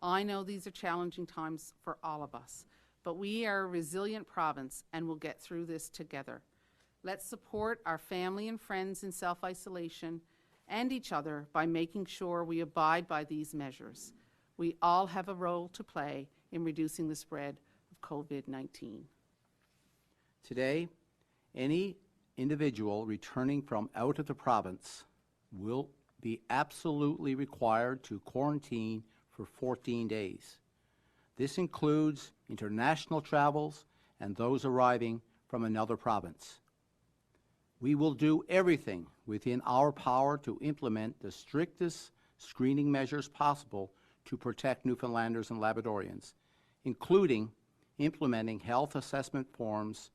I know these are challenging times for all of us, but we are a resilient province and will get through this together. Let's support our family and friends in self-isolation and each other by making sure we abide by these measures. We all have a role to play in reducing the spread of COVID-19. Today, any individual returning from out of the province will be absolutely required to quarantine for 14 days. This includes international travels and those arriving from another province. We will do everything within our power to implement the strictest screening measures possible to protect Newfoundlanders and Labradorians, including implementing health assessment forms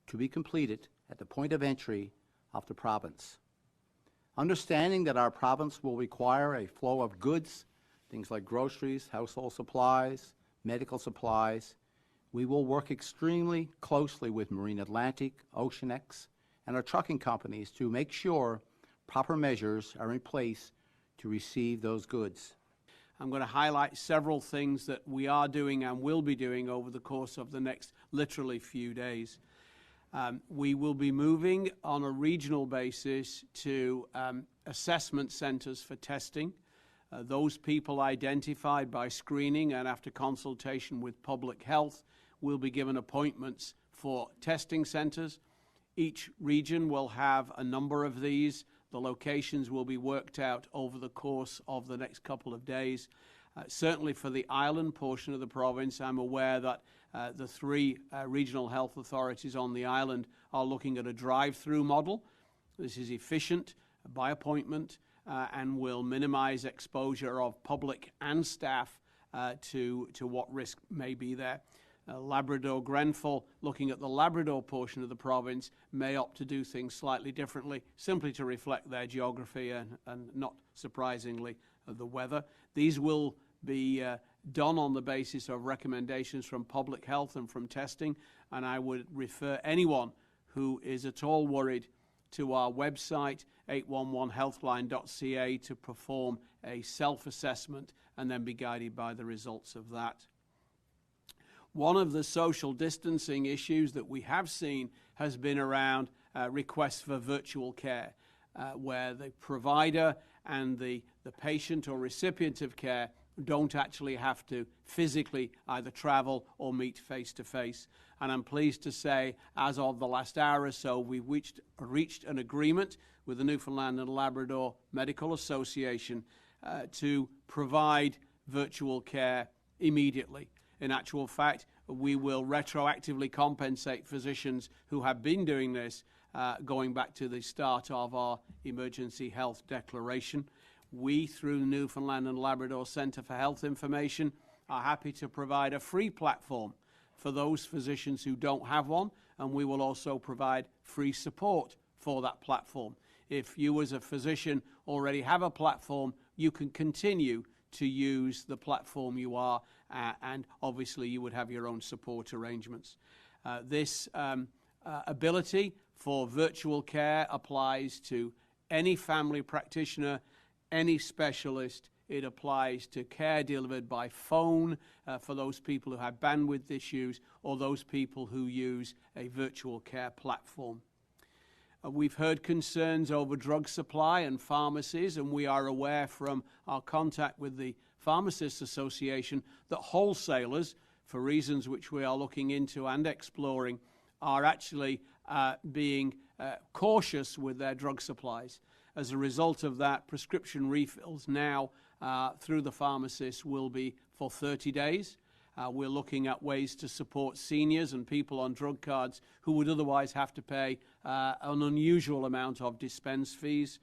to be completed at the point of entry of the province. Understanding that our province will require a flow of goods, things like groceries, household supplies, medical supplies, we will work extremely closely with Marine Atlantic, OceanX, and our trucking companies to make sure proper measures are in place to receive those goods. I'm going to highlight several things that we are doing and will be doing over the course of the next literally few days. We will be moving on a regional basis to assessment centres for testing. Those people identified by screening and after consultation with public health will be given appointments for testing centres. Each region will have a number of these. The locations will be worked out over the course of the next couple of days. Certainly for the island portion of the province, I'm aware that the three regional health authorities on the island are looking at a drive-through model. This is efficient, by appointment, and will minimize exposure of public and staff to what risk may be there. Labrador, Grenfell, looking at the Labrador portion of the province, may opt to do things slightly differently, simply to reflect their geography and not surprisingly, the weather. These will be done on the basis of recommendations from public health and from testing, and I would refer anyone who is at all worried to our website, 811healthline.ca, to perform a self-assessment and then be guided by the results of that. One of the social distancing issues that we have seen has been around requests for virtual care, where the provider and the patient or recipient of care don't actually have to physically either travel or meet face-to-face. And I'm pleased to say, as of the last hour or so, we've reached an agreement with the Newfoundland and Labrador Medical Association to provide virtual care immediately. In actual fact, we will retroactively compensate physicians who have been doing this going back to the start of our emergency health declaration. We, through the Newfoundland and Labrador Centre for Health Information, are happy to provide a free platform for those physicians who don't have one, and we will also provide free support for that platform. If you as a physician already have a platform, you can continue to use the platform you are, and obviously you would have your own support arrangements. This ability for virtual care applies to any family practitioner, any specialist. It applies to care delivered by phone for those people who have bandwidth issues or those people who use a virtual care platform. We've heard concerns over drug supply and pharmacies, and we are aware from our contact with the Pharmacists Association that wholesalers, for reasons which we are looking into and exploring, are actually being cautious with their drug supplies. As a result of that, prescription refills now through the pharmacists will be for 30 days. We're looking at ways to support seniors and people on drug cards who would otherwise have to pay an unusual amount of dispense fees.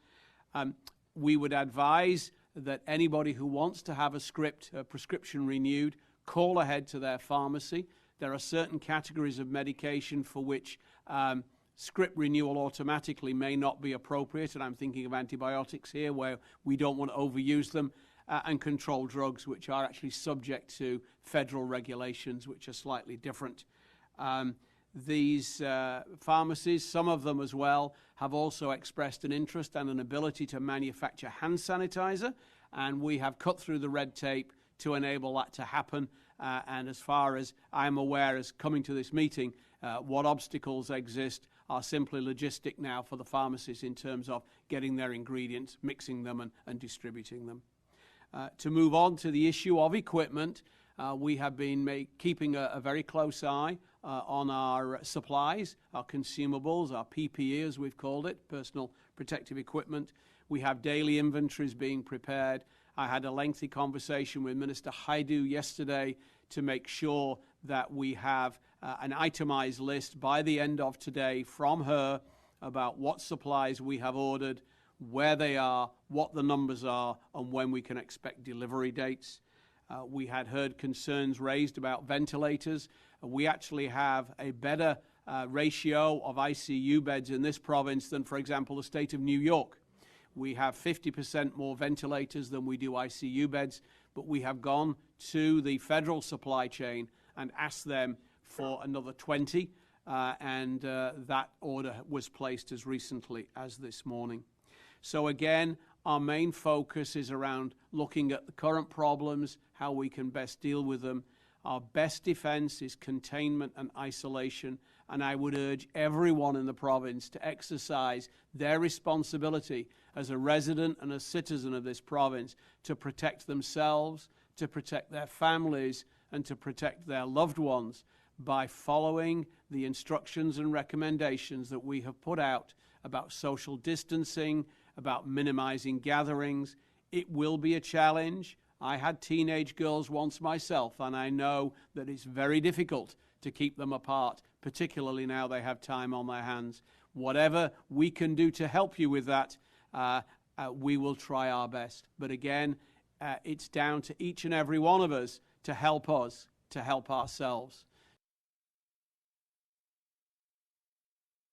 We would advise that anybody who wants to have a prescription renewed, call ahead to their pharmacy. There are certain categories of medication for which script renewal automatically may not be appropriate, and I'm thinking of antibiotics here where we don't want to overuse them, and controlled drugs which are actually subject to federal regulations which are slightly different. These pharmacies, some of them as well, have also expressed an interest and an ability to manufacture hand sanitizer, and we have cut through the red tape to enable that to happen. And as far as I'm aware, as coming to this meeting, what obstacles exist are simply logistic now for the pharmacies in terms of getting their ingredients, mixing them and distributing them. To move on to the issue of equipment, we have been keeping a very close eye on our supplies, our consumables, our PPE as we've called it, personal protective equipment. We have daily inventories being prepared. I had a lengthy conversation with Minister Haidu yesterday to make sure that we have an itemized list by the end of today from her about what supplies we have ordered, where they are, what the numbers are, and when we can expect delivery dates. We had heard concerns raised about ventilators. We actually have a better ratio of ICU beds in this province than, for example, the state of New York. We have 50% more ventilators than we do ICU beds, but we have gone to the federal supply chain and asked them for another 20, and that order was placed as recently as this morning. So again, our main focus is around looking at the current problems, how we can best deal with them. Our best defense is containment and isolation, and I would urge everyone in the province to exercise their responsibility as a resident and a citizen of this province to protect themselves, to protect their families, and to protect their loved ones by following the instructions and recommendations that we have put out about social distancing, about minimizing gatherings. It will be a challenge. I had teenage girls once myself, and I know that it's very difficult to keep them apart, particularly now they have time on their hands. Whatever we can do to help you with that, we will try our best. But again, it's down to each and every one of us to help ourselves.